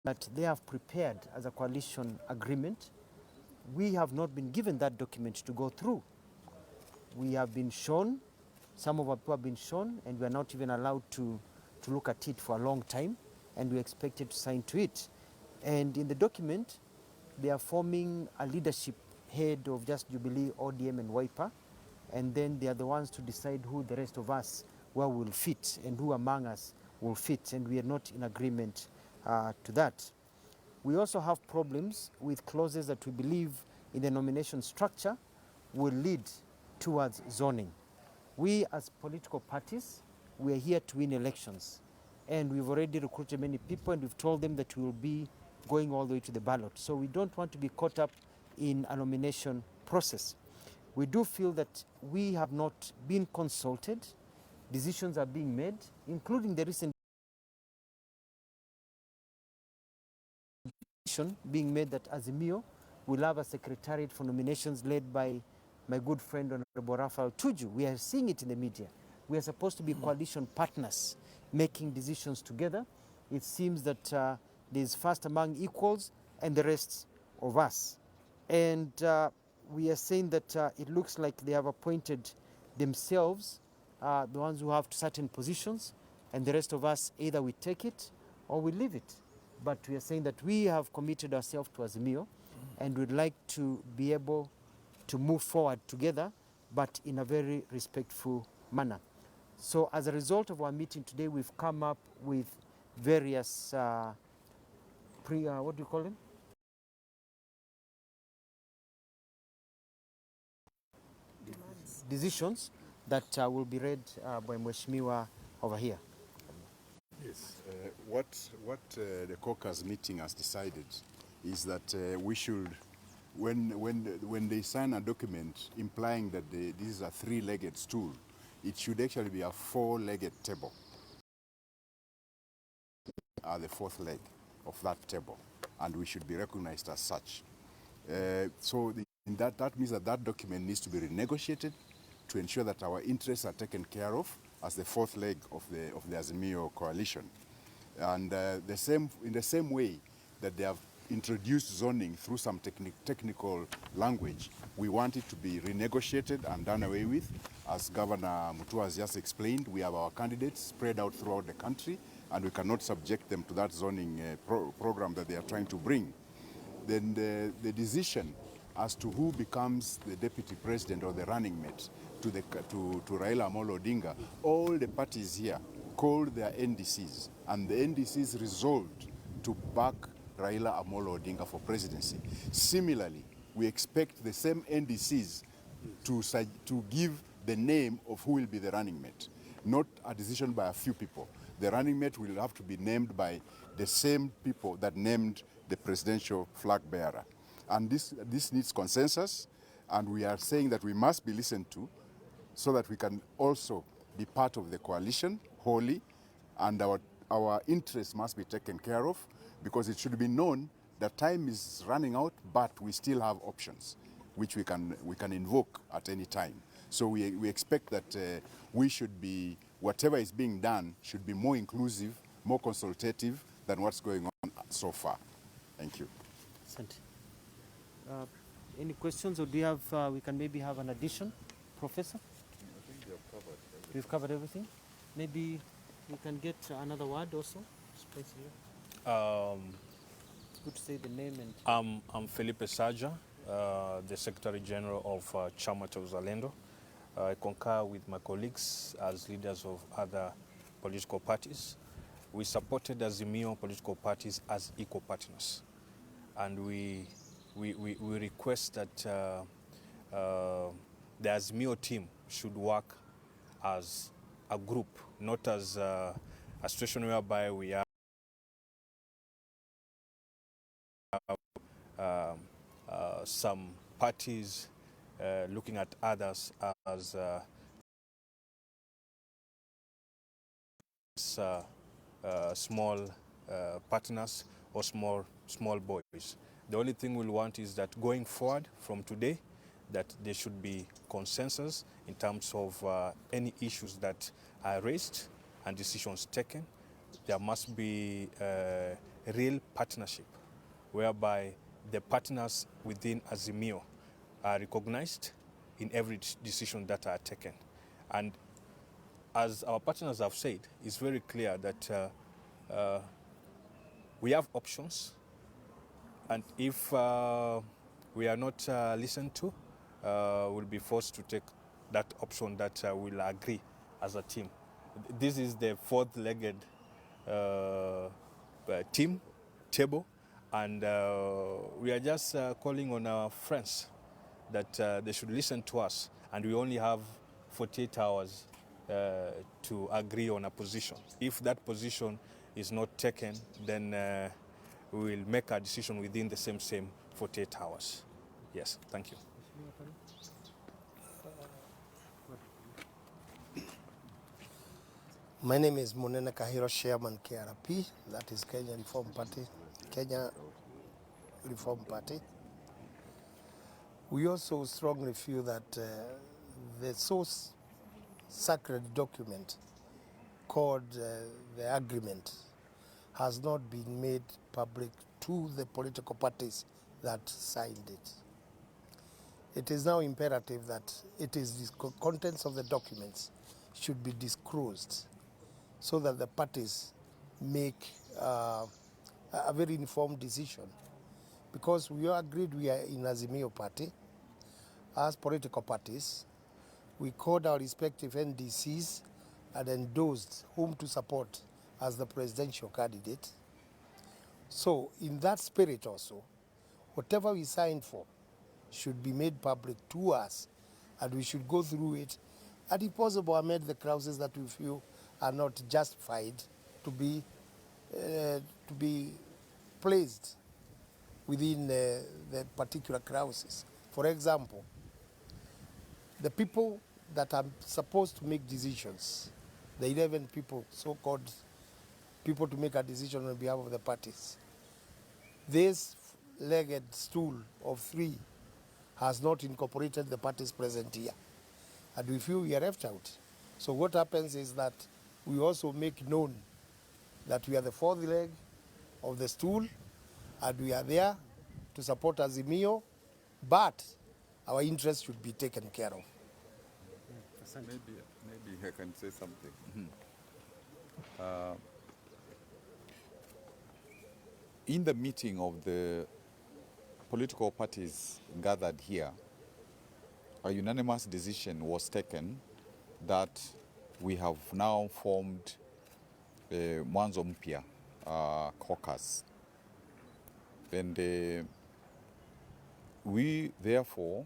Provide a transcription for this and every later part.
that they have prepared as a coalition agreement. We have not been given that document to go through. We have been shown, some of our people have been shown, and we are not even allowed to look at it for a long time, and we expected to sign to it. And in the document, they are forming a leadership head of just Jubilee, ODM, and Wiper, and then they are the ones to decide who the rest of us where will fit and who among us will fit, and we are not in agreement to that. We also have problems with clauses that we believe in the nomination structure will lead towards zoning. We as political parties, we are here to win elections, and we've already recruited many people, and we've told them that we will be going all the way to the ballot. So we don't want to be caught up in a nomination process. We do feel that we have not been consulted. Decisions are being made, including the recent decision being made that Azimio will have a secretariat for nominations led by my good friend Honorable Raphael Tuju. We are seeing it in the media. We are supposed to be coalition partners making decisions together. It seems that there's first among equals and the rest of us. And we are saying that it looks like they have appointed themselves, the ones who have certain positions, and the rest of us, either we take it or we leave it. But we are saying that we have committed ourselves to Azimio, and we'd like to be able to move forward together, but in a very respectful manner. So as a result of our meeting today, we've come up with various, what do you call them? Decisions that will be read by Mheshimiwa over here. Yes, what the caucus meeting has decided is that we should, when they sign a document implying that this is a three-legged stool, it should actually be a four-legged table. The fourth leg of that table, and we should be recognized as such. So that means that that document needs to be renegotiated to ensure that our interests are taken care of as the fourth leg of the Azimio coalition. And in the same way that they have introduced zoning through some technical language, we want it to be renegotiated and done away with. As Governor Mutua has just explained, we have our candidates spread out throughout the country, and we cannot subject them to that zoning program that they are trying to bring. Then the decision as to who becomes the deputy president or the running mate to Raila Amolo Odinga, all the parties here called their NDCs, and the NDCs resolved to back Raila Amolo Odinga for presidency. Similarly, we expect the same NDCs to give the name of who will be the running mate, not a decision by a few people. The running mate will have to be named by the same people that named the presidential flag bearer. And this needs consensus, and we are saying that we must be listened to so that we can also be part of the coalition wholly, and our interests must be taken care of, because it should be known that time is running out, but we still have options which we can invoke at any time. So we expect that we should be, whatever is being done should be more inclusive, more consultative than what's going on so far. Thank you. Any questions, or do you have, we can maybe have an addition, Professor? I think we have covered everything. We've covered everything. Maybe we can get another word also. Space here. It's good to say the name. And I'm Felipe Saja, the Secretary General of Chama cha Uzalendo. I concur with my colleagues as leaders of other political parties. We supported Azimio political parties as equal partners, and we request that the Azimio team should work as a group, not as a situation whereby we have some parties looking at others as small partners or small boys. The only thing we'll want is that going forward from today, that there should be consensus in terms of any issues that are raised and decisions taken. There must be real partnership whereby the partners within Azimio are recognized in every decision that are taken. And as our partners have said, it's very clear that we have options, and if we are not listened to, we'll be forced to take that option that we'll agree as a team. This is the fourth-legged team table, and we are just calling on our friends that they should listen to us, and we only have 48 hours to agree on a position. If that position is not taken, then we will make a decision within the same 48 hours. Yes, thank you. My name is Munene Kahiro, Chairman KRP, that is Kenya Reform Party. We also strongly feel that the source sacred document called the agreement has not been made public to the political parties that signed it. It is now imperative that the contents of the documents should be disclosed so that the parties make a very informed decision. Because we all agreed we are in Azimio party, as political parties, we called our respective NDCs and endorsed whom to support as the presidential candidate. So in that spirit also, whatever we signed for should be made public to us, and we should go through it, and if possible amend the clauses that we feel are not justified to be placed within the particular clauses. For example, the people that are supposed to make decisions, the 11 people, so-called people to make a decision on behalf of the parties, this legged stool of 3 has not incorporated the parties present here, and we feel we are left out. So what happens is that we also make known that we are the fourth leg of the stool, and we are there to support Azimio, but our interests should be taken care of. Maybe I can say something. In the meeting of the political parties gathered here, a unanimous decision was taken that we have now formed Mwanzo Mpya caucus. And we therefore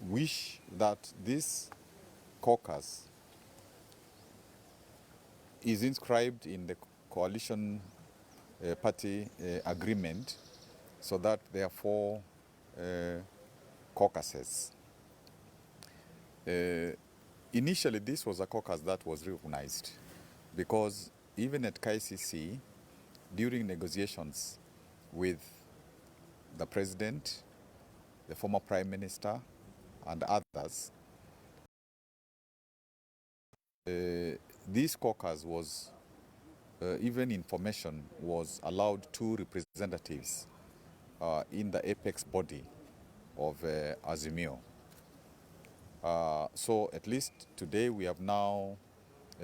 wish that this caucus is inscribed in the coalition party agreement, so that there are 4 caucuses. Initially, this was a caucus that was recognized because even at KICC, during negotiations with the president, the former prime minister, and others, this caucus was, even information was allowed 2 representatives in the apex body of Azimio. So at least today we have now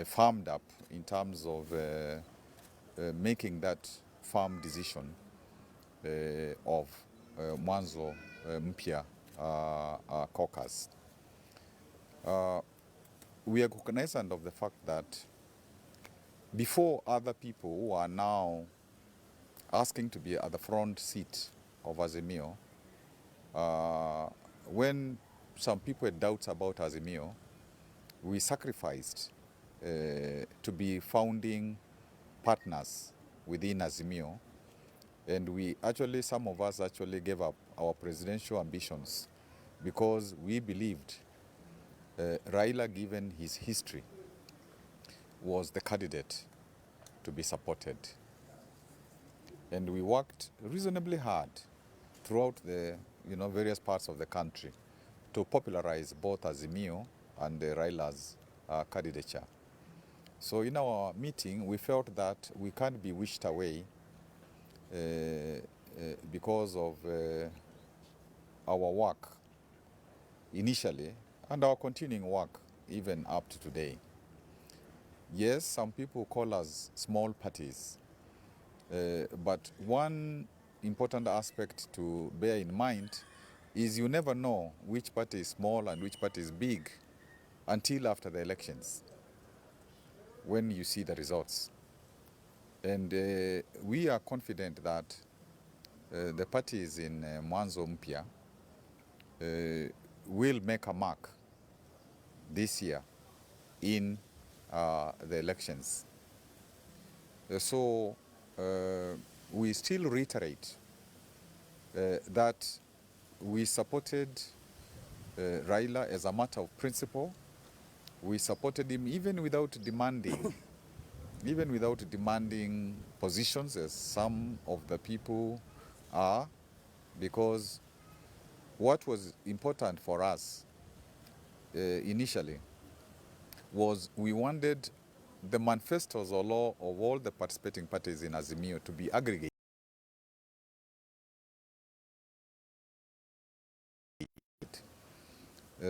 firmed up in terms of making that firm decision of Mwanzo Mpya caucus. We are cognizant of the fact that before other people who are now asking to be at the front seat of Azimio, when some people had doubts about Azimio, we sacrificed to be founding partners within Azimio, and some of us actually gave up our presidential ambitions because we believed Raila, given his history, was the candidate to be supported. And we worked reasonably hard throughout the various parts of the country to popularize both Azimio and Raila's candidature. So in our meeting, we felt that we can't be wished away because of our work initially and our continuing work even up to today. Yes, some people call us small parties, but one important aspect to bear in mind is you never know which party is small and which party is big until after the elections, when you see the results. And we are confident that the parties in Mwanzo Mpya will make a mark this year in the elections. So we still reiterate that we supported Raila as a matter of principle. We supported him even without demanding positions, as some of the people are, because what was important for us initially was we wanted the manifestos or law of all the participating parties in Azimio to be aggregated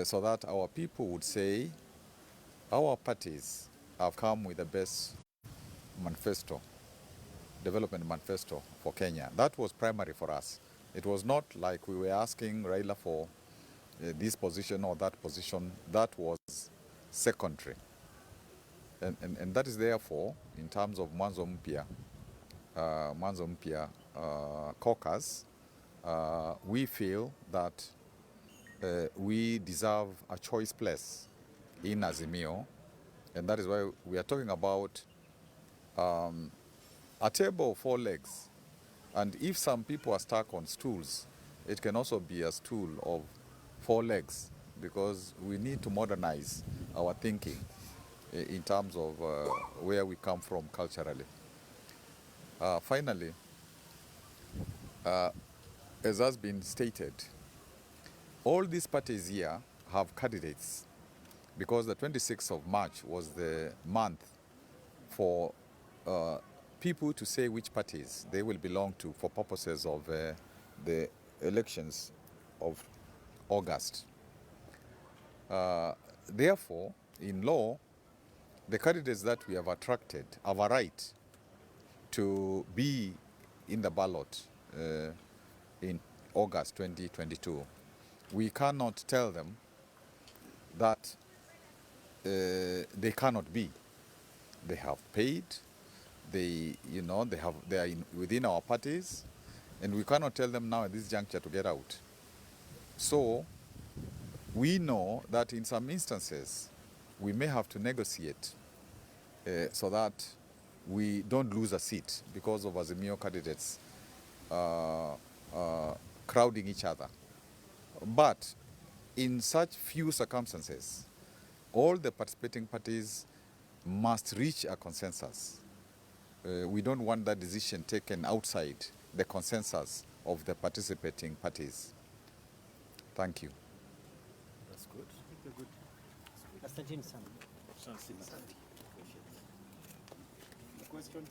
so that our people would say our parties have come with the best manifesto, development manifesto for Kenya. That was primary for us. It was not like we were asking Raila for this position or that position. That was secondary. And that is therefore, in terms of Mwanzo Mpya caucus, we feel that we deserve a choice place in Azimio, and that is why we are talking about a table of 4 legs. And if some people are stuck on stools, it can also be a stool of 4 legs, because we need to modernize our thinking in terms of where we come from culturally. Finally, as has been stated, all these parties here have candidates, because the 26th of March was the month for people to say which parties they will belong to for purposes of the elections of August. Therefore, in law, the candidates that we have attracted have a right to be in the ballot in August 2022. We cannot tell them that they cannot be. They have paid, they are within our parties, and we cannot tell them now at this juncture to get out. So we know that in some instances we may have to negotiate so that we don't lose a seat because of Azimio candidates crowding each other. But in such few circumstances, all the participating parties must reach a consensus. We don't want that decision taken outside the consensus of the participating parties. Thank you. That's good. Good. Asante sana. Asante. Question.